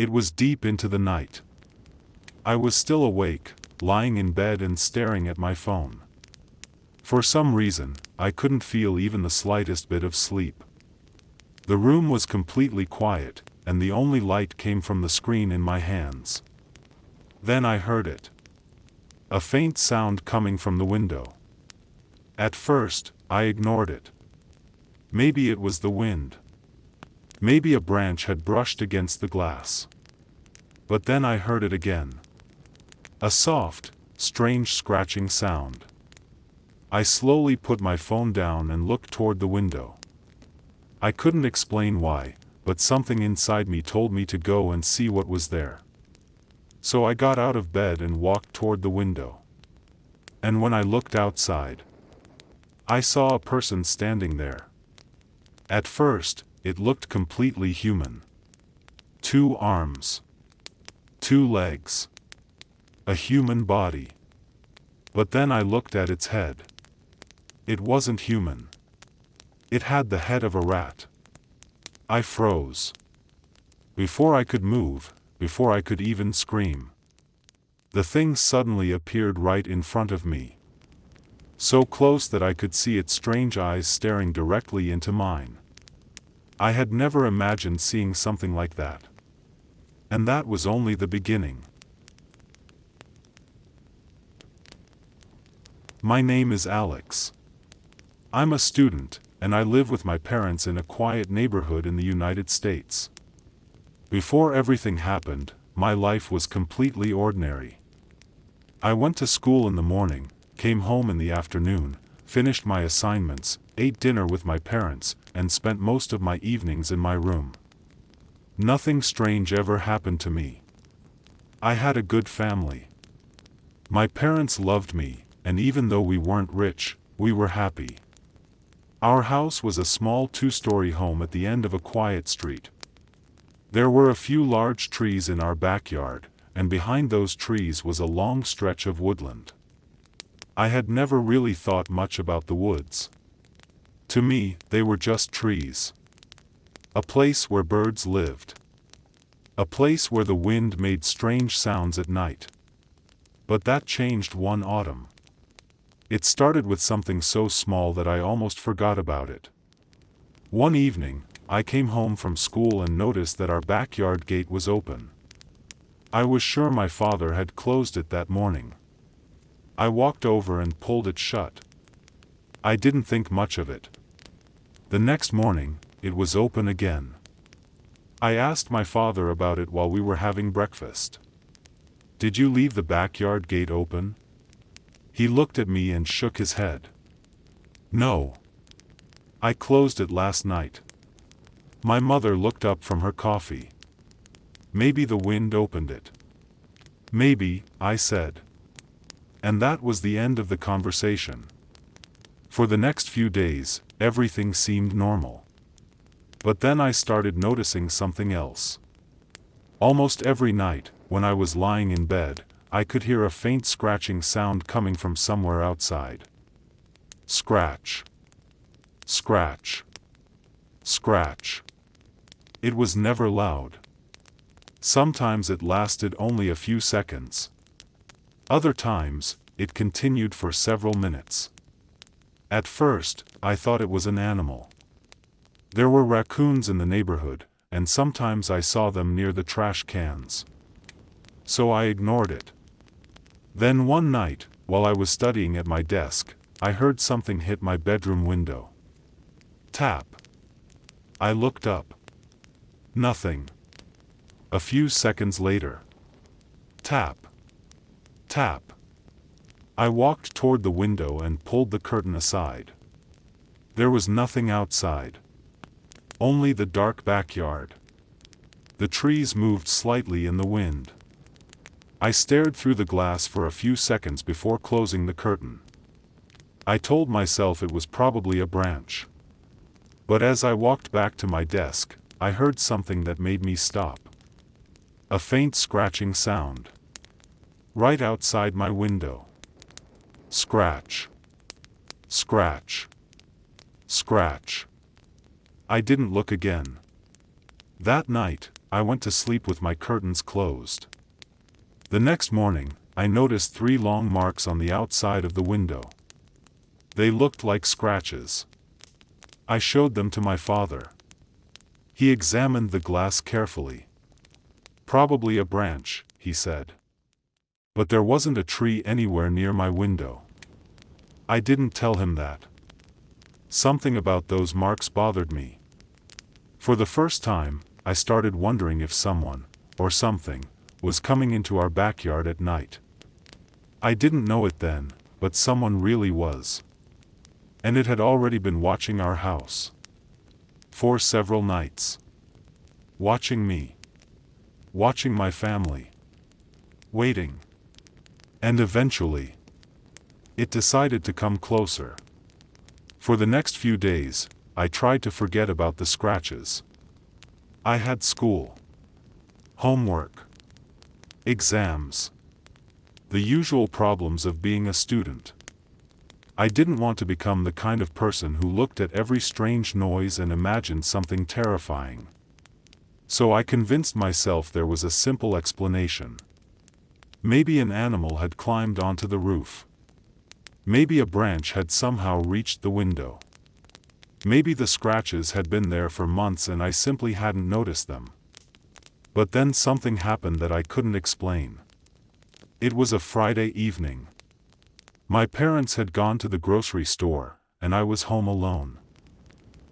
It was deep into the night. I was still awake, lying in bed and staring at my phone. For some reason, I couldn't feel even the slightest bit of sleep. The room was completely quiet, and the only light came from the screen in my hands. Then I heard it. A faint sound coming from the window. At first, I ignored it. Maybe it was the wind. Maybe a branch had brushed against the glass. But then I heard it again. A soft, strange scratching sound. I slowly put my phone down and looked toward the window. I couldn't explain why, but something inside me told me to go and see what was there. So I got out of bed and walked toward the window. And when I looked outside, I saw a person standing there. At first, it looked completely human. 2 arms. 2 legs. A human body. But then I looked at its head. It wasn't human. It had the head of a rat. I froze. Before I could move, before I could even scream, the thing suddenly appeared right in front of me. So close that I could see its strange eyes staring directly into mine. I had never imagined seeing something like that. And that was only the beginning. My name is Alex. I'm a student, and I live with my parents in a quiet neighborhood in the United States. Before everything happened, my life was completely ordinary. I went to school in the morning, came home in the afternoon, finished my assignments, ate dinner with my parents, and spent most of my evenings in my room. Nothing strange ever happened to me. I had a good family. My parents loved me, and even though we weren't rich, we were happy. Our house was a small 2-story home at the end of a quiet street. There were a few large trees in our backyard, and behind those trees was a long stretch of woodland. I had never really thought much about the woods. To me, they were just trees. A place where birds lived. A place where the wind made strange sounds at night. But that changed one autumn. It started with something so small that I almost forgot about it. One evening, I came home from school and noticed that our backyard gate was open. I was sure my father had closed it that morning. I walked over and pulled it shut. I didn't think much of it. The next morning, it was open again. I asked my father about it while we were having breakfast. "Did you leave the backyard gate open?" He looked at me and shook his head. "No. I closed it last night." My mother looked up from her coffee. "Maybe the wind opened it." "Maybe," I said. And that was the end of the conversation. For the next few days, everything seemed normal. But then I started noticing something else. Almost every night, when I was lying in bed, I could hear a faint scratching sound coming from somewhere outside. Scratch. Scratch. Scratch. It was never loud. Sometimes it lasted only a few seconds. Other times, it continued for several minutes. At first, I thought it was an animal. There were raccoons in the neighborhood, and sometimes I saw them near the trash cans. So I ignored it. Then one night, while I was studying at my desk, I heard something hit my bedroom window. Tap. I looked up. Nothing. A few seconds later. Tap. Tap. I walked toward the window and pulled the curtain aside. There was nothing outside. Only the dark backyard. The trees moved slightly in the wind. I stared through the glass for a few seconds before closing the curtain. I told myself it was probably a branch. But as I walked back to my desk, I heard something that made me stop. A faint scratching sound. Right outside my window. Scratch. Scratch. Scratch. I didn't look again. That night, I went to sleep with my curtains closed. The next morning, I noticed 3 long marks on the outside of the window. They looked like scratches. I showed them to my father. He examined the glass carefully. "Probably a branch," he said. But there wasn't a tree anywhere near my window. I didn't tell him that. Something about those marks bothered me. For the first time, I started wondering if someone, or something, was coming into our backyard at night. I didn't know it then, but someone really was. And it had already been watching our house. For several nights. Watching me. Watching my family. Waiting. And eventually, it decided to come closer. For the next few days, I tried to forget about the scratches. I had school. Homework. Exams. The usual problems of being a student. I didn't want to become the kind of person who looked at every strange noise and imagined something terrifying. So I convinced myself there was a simple explanation. Maybe an animal had climbed onto the roof. Maybe a branch had somehow reached the window. Maybe the scratches had been there for months and I simply hadn't noticed them. But then something happened that I couldn't explain. It was a Friday evening. My parents had gone to the grocery store, and I was home alone.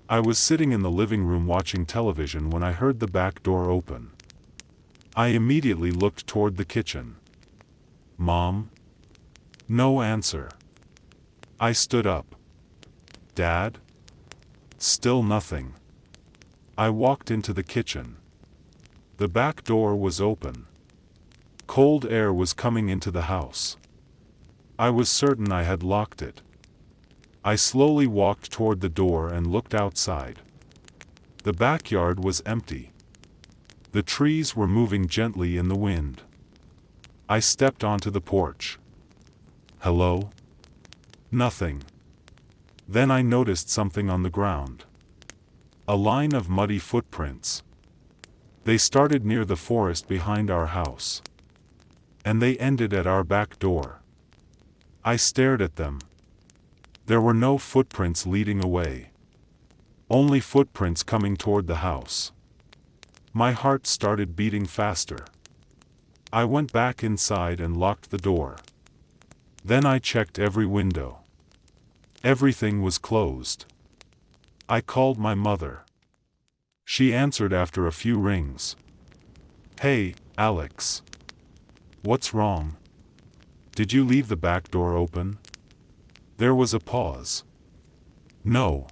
I was sitting in the living room watching television when I heard the back door open. I immediately looked toward the kitchen. "Mom?" No answer. I stood up. "Dad?" Still nothing. I walked into the kitchen. The back door was open. Cold air was coming into the house. I was certain I had locked it. I slowly walked toward the door and looked outside. The backyard was empty. The trees were moving gently in the wind. I stepped onto the porch. Hello? Nothing. Then I noticed something on the ground. A line of muddy footprints. They started near the forest behind our house. And they ended at our back door. I stared at them. There were no footprints leading away. Only footprints coming toward the house. My heart started beating faster. I went back inside and locked the door. Then I checked every window. Everything was closed. I called my mother. She answered after a few rings. "Hey, Alex. What's wrong? Did you leave the back door open?" There was a pause. "No."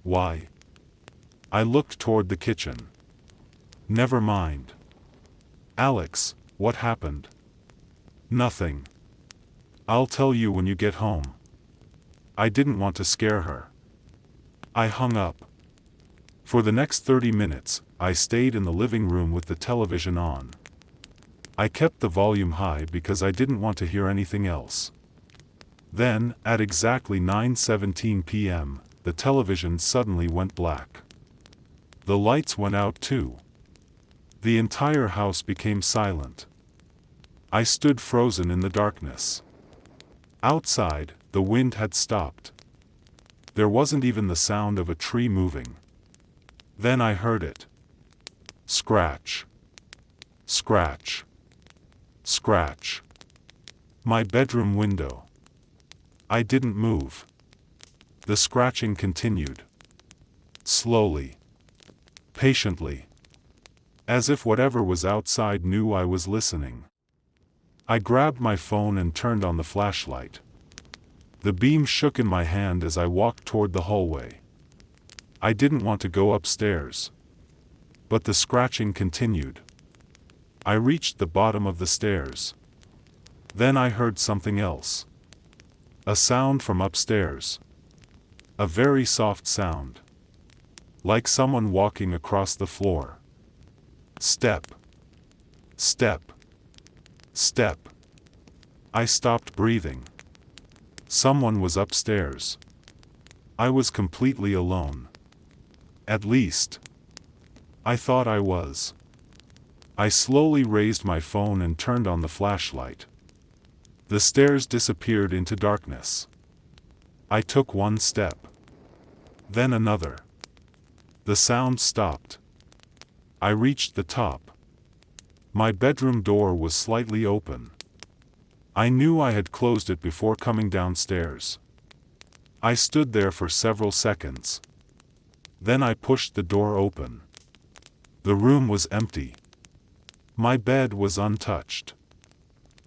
"Why?" I looked toward the kitchen. "Never mind." "Alex, what happened?" "Nothing. I'll tell you when you get home." I didn't want to scare her. I hung up. For the next 30 minutes, I stayed in the living room with the television on. I kept the volume high because I didn't want to hear anything else. Then, at exactly 9:17 p.m., the television suddenly went black. The lights went out too. The entire house became silent. I stood frozen in the darkness. Outside, the wind had stopped. There wasn't even the sound of a tree moving. Then I heard it. Scratch. Scratch. Scratch. My bedroom window. I didn't move. The scratching continued. Slowly. Patiently. As if whatever was outside knew I was listening. I grabbed my phone and turned on the flashlight. The beam shook in my hand as I walked toward the hallway. I didn't want to go upstairs. But the scratching continued. I reached the bottom of the stairs. Then I heard something else. A sound from upstairs. A very soft sound. Like someone walking across the floor. Step. Step. Step. I stopped breathing. Someone was upstairs. I was completely alone. At least, I thought I was. I slowly raised my phone and turned on the flashlight. The stairs disappeared into darkness. I took one step. Then another. The sound stopped. I reached the top. My bedroom door was slightly open. I knew I had closed it before coming downstairs. I stood there for several seconds. Then I pushed the door open. The room was empty. My bed was untouched.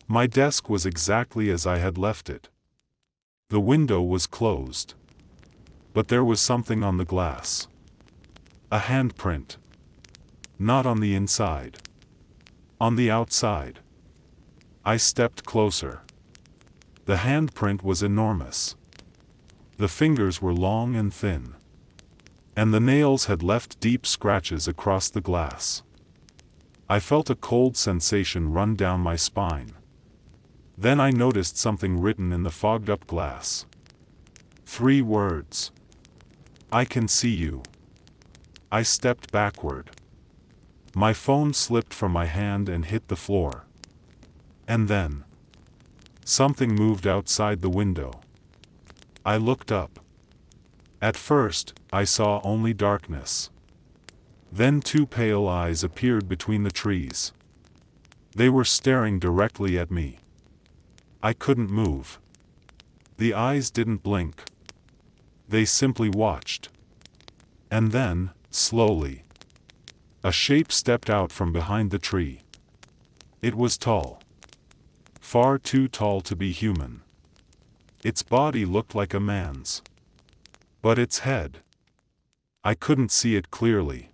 My desk was exactly as I had left it. The window was closed. But there was something on the glass. A handprint. Not on the inside. On the outside. I stepped closer. The handprint was enormous. The fingers were long and thin. And the nails had left deep scratches across the glass. I felt a cold sensation run down my spine. Then I noticed something written in the fogged-up glass. 3 words. I can see you. I stepped backward. My phone slipped from my hand and hit the floor. And then, something moved outside the window. I looked up. At first, I saw only darkness. Then 2 pale eyes appeared between the trees. They were staring directly at me. I couldn't move. The eyes didn't blink. They simply watched. And then, slowly, a shape stepped out from behind the tree. It was tall. Far too tall to be human. Its body looked like a man's. But its head. I couldn't see it clearly.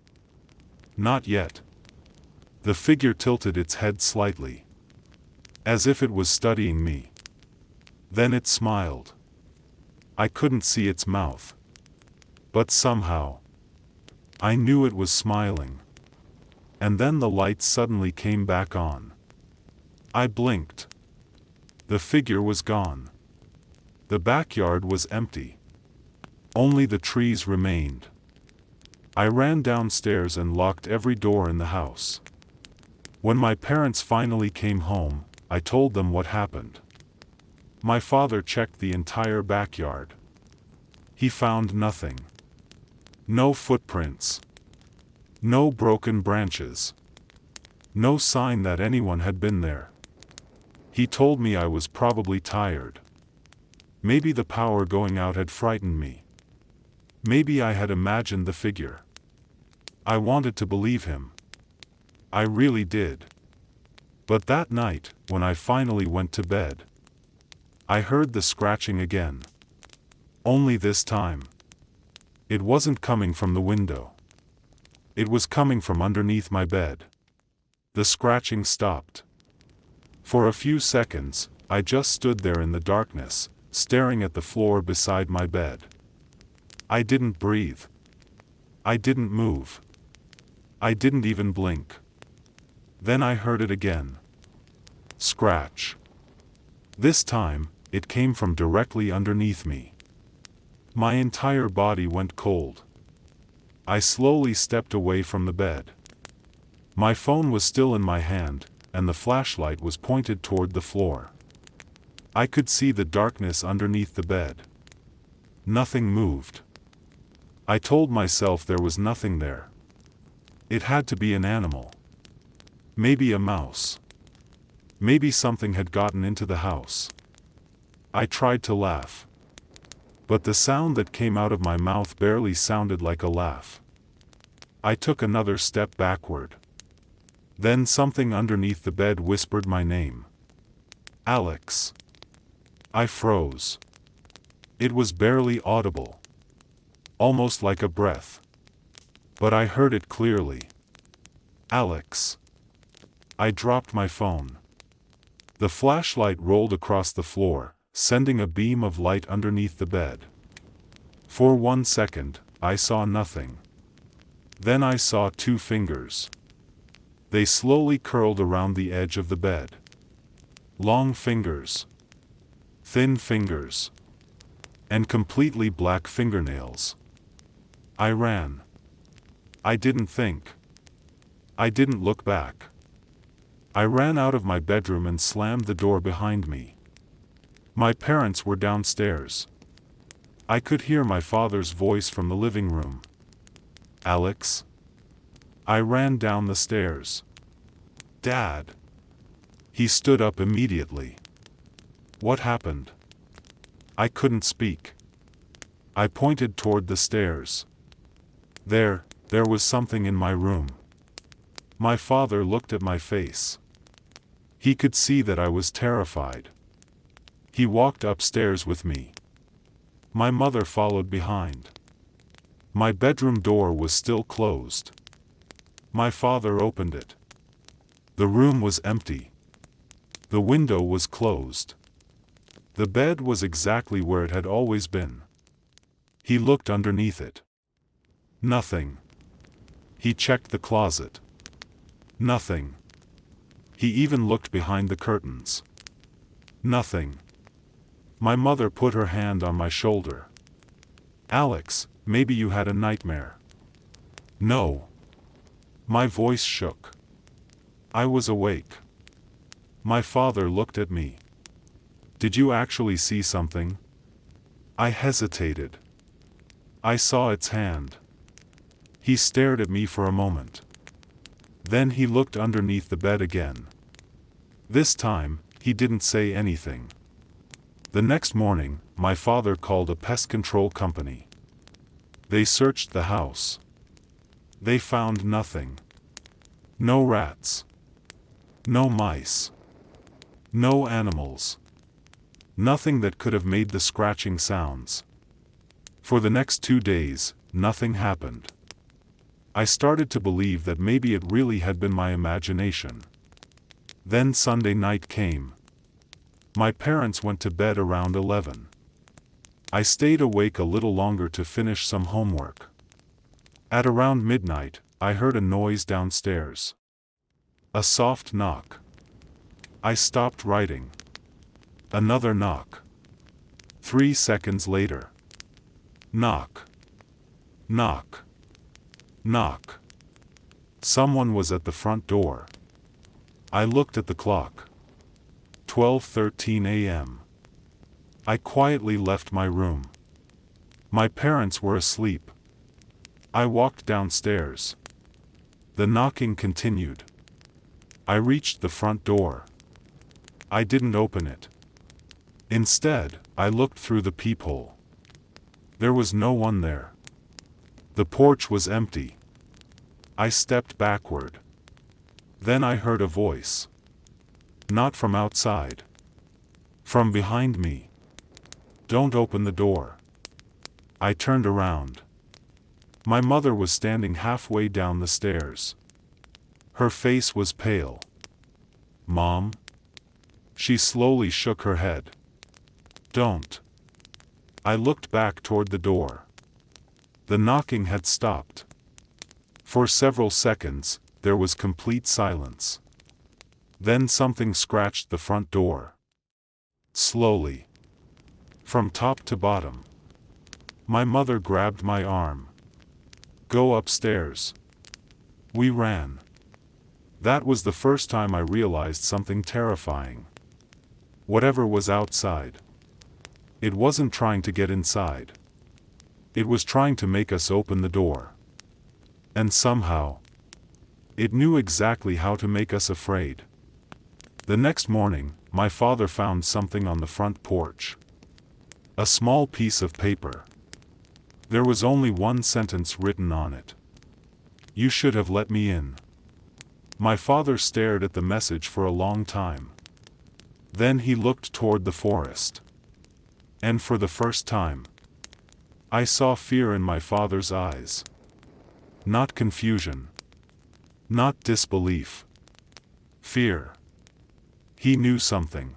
Not yet. The figure tilted its head slightly. As if it was studying me. Then it smiled. I couldn't see its mouth. But somehow, I knew it was smiling. And then the light suddenly came back on. I blinked. The figure was gone. The backyard was empty. Only the trees remained. I ran downstairs and locked every door in the house. When my parents finally came home, I told them what happened. My father checked the entire backyard. He found nothing. No footprints. No broken branches. No sign that anyone had been there. He told me I was probably tired. Maybe the power going out had frightened me. Maybe I had imagined the figure. I wanted to believe him. I really did. But that night, when I finally went to bed, I heard the scratching again. Only this time, it wasn't coming from the window. It was coming from underneath my bed. The scratching stopped. For a few seconds, I just stood there in the darkness, staring at the floor beside my bed. I didn't breathe. I didn't move. I didn't even blink. Then I heard it again. Scratch. This time, it came from directly underneath me. My entire body went cold. I slowly stepped away from the bed. My phone was still in my hand, and the flashlight was pointed toward the floor. I could see the darkness underneath the bed. Nothing moved. I told myself there was nothing there. It had to be an animal. Maybe a mouse. Maybe something had gotten into the house. I tried to laugh. But the sound that came out of my mouth barely sounded like a laugh. I took another step backward. Then something underneath the bed whispered my name. Alex. I froze. It was barely audible. Almost like a breath. But I heard it clearly. Alex. I dropped my phone. The flashlight rolled across the floor, sending a beam of light underneath the bed. For 1 second, I saw nothing. Then I saw 2 fingers. They slowly curled around the edge of the bed. Long fingers. Thin fingers. And completely black fingernails. I ran. I didn't think. I didn't look back. I ran out of my bedroom and slammed the door behind me. My parents were downstairs. I could hear my father's voice from the living room. "Alex?" I ran down the stairs. "Dad?" He stood up immediately. "What happened?" I couldn't speak. I pointed toward the stairs. There was something in my room. My father looked at my face. He could see that I was terrified. He walked upstairs with me. My mother followed behind. My bedroom door was still closed. My father opened it. The room was empty. The window was closed. The bed was exactly where it had always been. He looked underneath it. Nothing. He checked the closet. Nothing. He even looked behind the curtains. Nothing. My mother put her hand on my shoulder. "Alex, maybe you had a nightmare." "No." My voice shook. I was awake. My father looked at me. "Did you actually see something?" I hesitated. "I saw its hand." He stared at me for a moment. Then he looked underneath the bed again. This time, he didn't say anything. The next morning, my father called a pest control company. They searched the house. They found nothing. No rats. No mice. No animals. Nothing that could have made the scratching sounds. For the next 2 days, nothing happened. I started to believe that maybe it really had been my imagination. Then Sunday night came. My parents went to bed around 11. I stayed awake a little longer to finish some homework. At around midnight, I heard a noise downstairs. A soft knock. I stopped writing. Another knock. 3 seconds later. Knock. Knock. Knock. Someone was at the front door. I looked at the clock. 12:13 a.m. I quietly left my room. My parents were asleep. I walked downstairs. The knocking continued. I reached the front door. I didn't open it. Instead, I looked through the peephole. There was no one there. The porch was empty. I stepped backward. Then I heard a voice. Not from outside. From behind me. "Don't open the door." I turned around. My mother was standing halfway down the stairs. Her face was pale. "Mom?" She slowly shook her head. "Don't." I looked back toward the door. The knocking had stopped. For several seconds, there was complete silence. Then something scratched the front door. Slowly. From top to bottom. My mother grabbed my arm. "Go upstairs." We ran. That was the first time I realized something terrifying. Whatever was outside. It wasn't trying to get inside. It was trying to make us open the door. And somehow, it knew exactly how to make us afraid. The next morning, my father found something on the front porch. A small piece of paper. There was only one sentence written on it. "You should have let me in." My father stared at the message for a long time. Then he looked toward the forest. And for the first time, I saw fear in my father's eyes. Not confusion. Not disbelief. Fear. He knew something.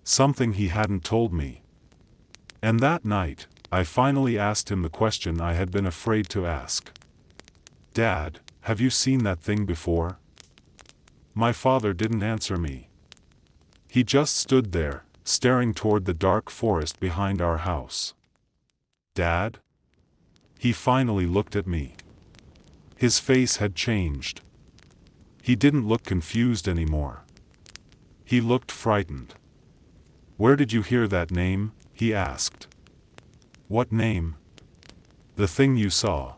Something he hadn't told me. And that night, I finally asked him the question I had been afraid to ask. "Dad, have you seen that thing before?" My father didn't answer me. He just stood there, staring toward the dark forest behind our house. "Dad?" He finally looked at me. His face had changed. He didn't look confused anymore. He looked frightened. "Where did you hear that name?" he asked. "What name?" "The thing you saw."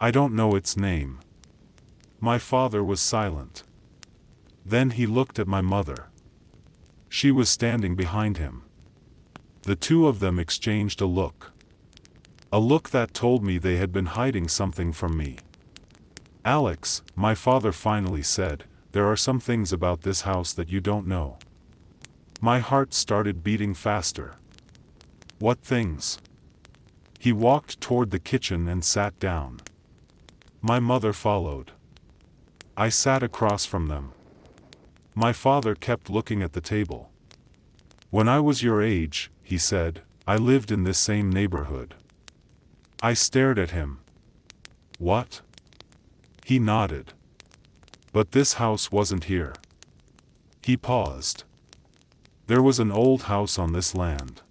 "I don't know its name." My father was silent. Then he looked at my mother. She was standing behind him. The two of them exchanged a look. A look that told me they had been hiding something from me. "Alex," my father finally said, "there are some things about this house that you don't know." My heart started beating faster. "What things?" He walked toward the kitchen and sat down. My mother followed. I sat across from them. My father kept looking at the table. "When I was your age," he said, "I lived in this same neighborhood." I stared at him. "What?" He nodded. "But this house wasn't here." He paused. "There was an old house on this land.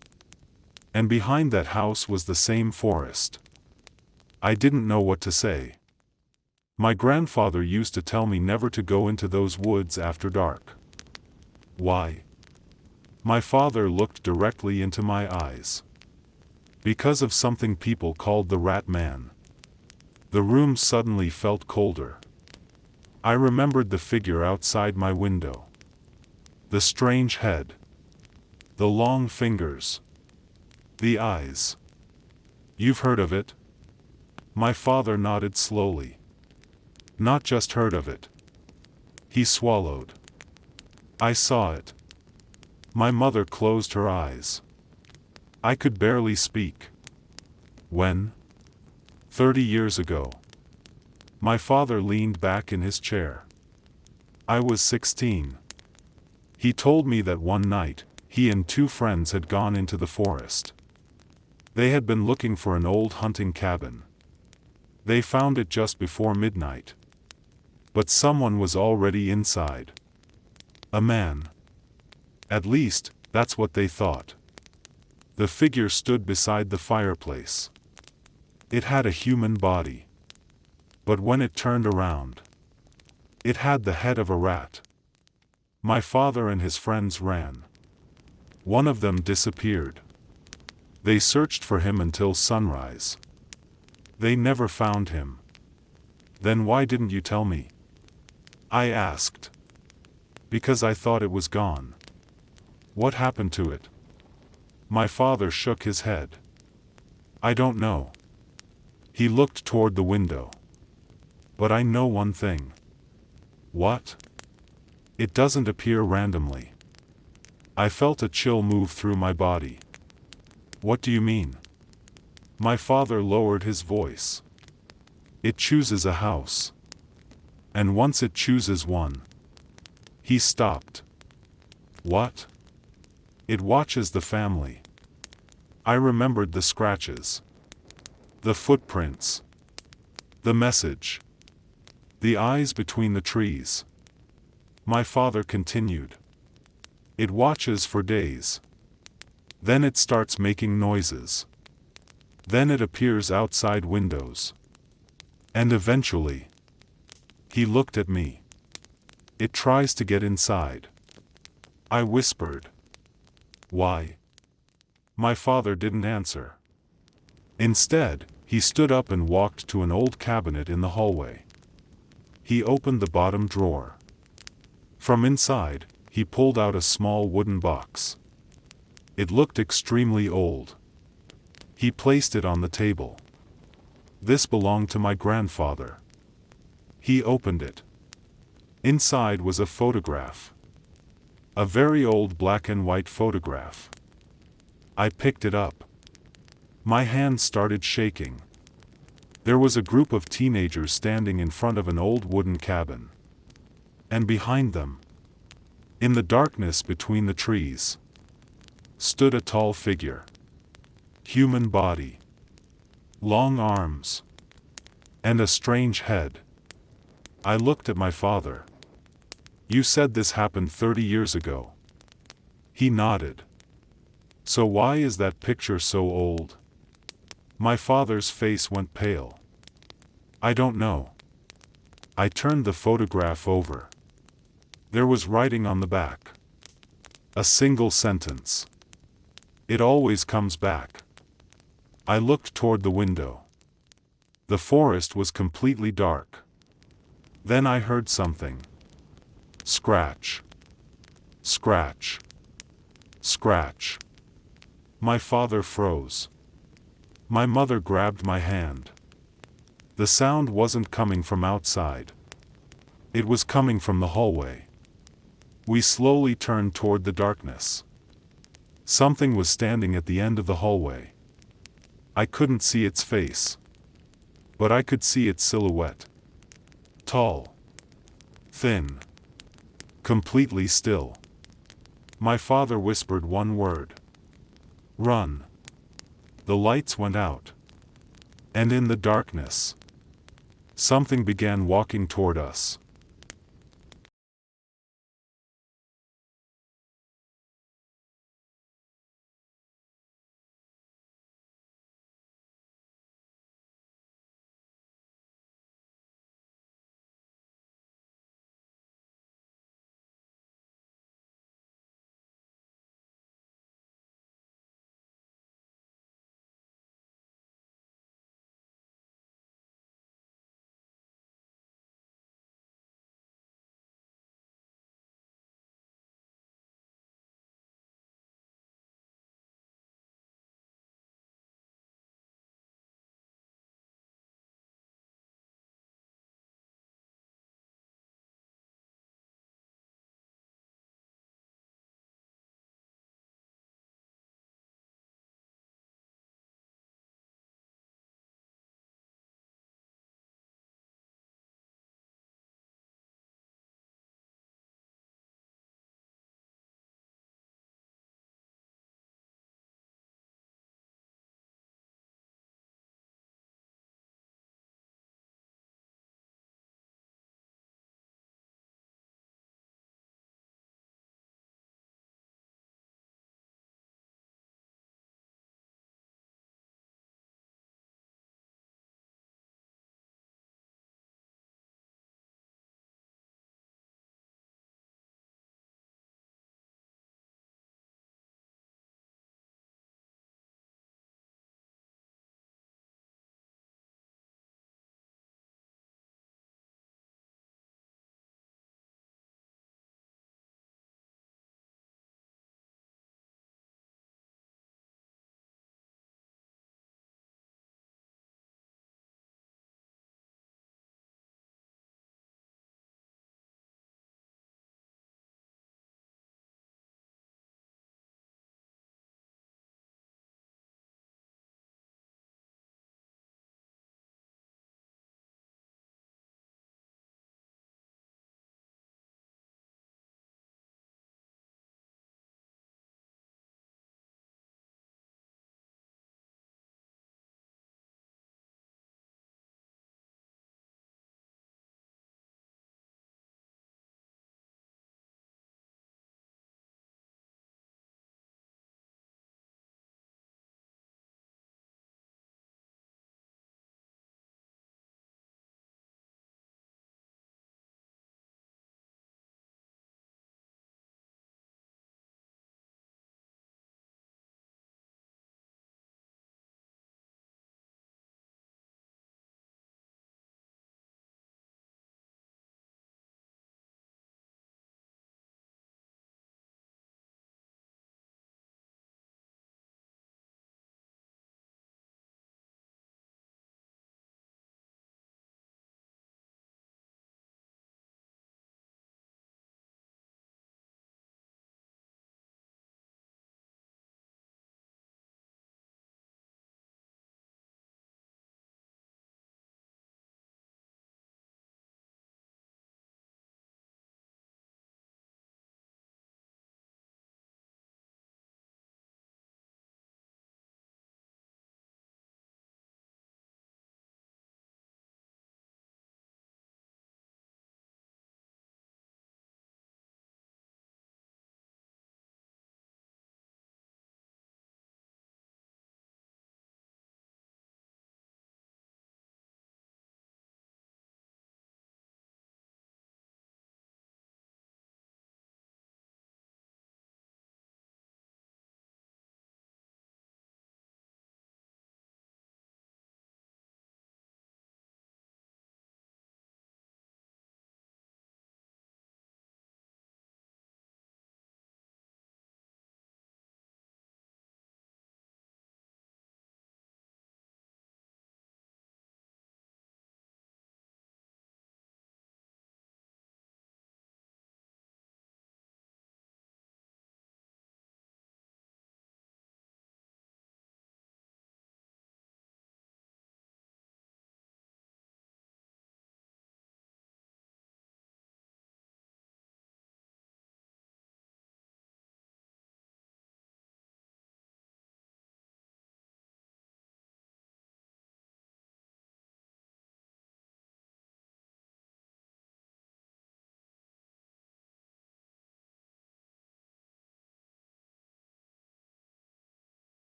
And behind that house was the same forest." I didn't know what to say. My grandfather used to tell me never to go into those woods after dark. Why? My father looked directly into my eyes. "Because of something people called the Rat Man." The room suddenly felt colder. I remembered the figure outside my window. The strange head. The long fingers. The eyes. "You've heard of it?" My father nodded slowly. "Not just heard of it." He swallowed. "I saw it." My mother closed her eyes. I could barely speak. "When?" 30 years ago." My father leaned back in his chair. "I was 16. He told me that one night, he and two friends had gone into the forest. They had been looking for an old hunting cabin. They found it just before midnight. But someone was already inside. A man. At least, that's what they thought. The figure stood beside the fireplace. It had a human body. But when it turned around, it had the head of a rat. My father and his friends ran. One of them disappeared. They searched for him until sunrise. They never found him. Then why didn't you tell me?" I asked. "Because I thought it was gone." "What happened to it?" My father shook his head. "I don't know." He looked toward the window. "But I know one thing." "What?" "It doesn't appear randomly." I felt a chill move through my body. "What do you mean?" My father lowered his voice. "It chooses a house. And once it chooses one." He stopped. "What?" "It watches the family." I remembered the scratches. The footprints. The message. The eyes between the trees. My father continued. "It watches for days. Then it starts making noises. Then it appears outside windows. And eventually," he looked at me, "it tries to get inside." I whispered. "Why?" My father didn't answer. Instead, he stood up and walked to an old cabinet in the hallway. He opened the bottom drawer. From inside, he pulled out a small wooden box. It looked extremely old. He placed it on the table. "This belonged to my grandfather." He opened it. Inside was a photograph. A very old black and white photograph. I picked it up. My hand started shaking. There was a group of teenagers standing in front of an old wooden cabin. And behind them, in the darkness between the trees, stood a tall figure. Human body. Long arms. And a strange head. I looked at my father. "You said this happened 30 years ago." He nodded. "So why is that picture so old?" My father's face went pale. "I don't know. I turned the photograph over. There was writing on the back. A single sentence. "It always comes back." I looked toward the window. The forest was completely dark. Then I heard something. Scratch. Scratch. Scratch. My father froze. My mother grabbed my hand. The sound wasn't coming from outside. It was coming from the hallway. We slowly turned toward the darkness. Something was standing at the end of the hallway. I couldn't see its face, but I could see its silhouette. Tall. Thin. Completely still. My father whispered one word. "Run." The lights went out. And in the darkness, something began walking toward us.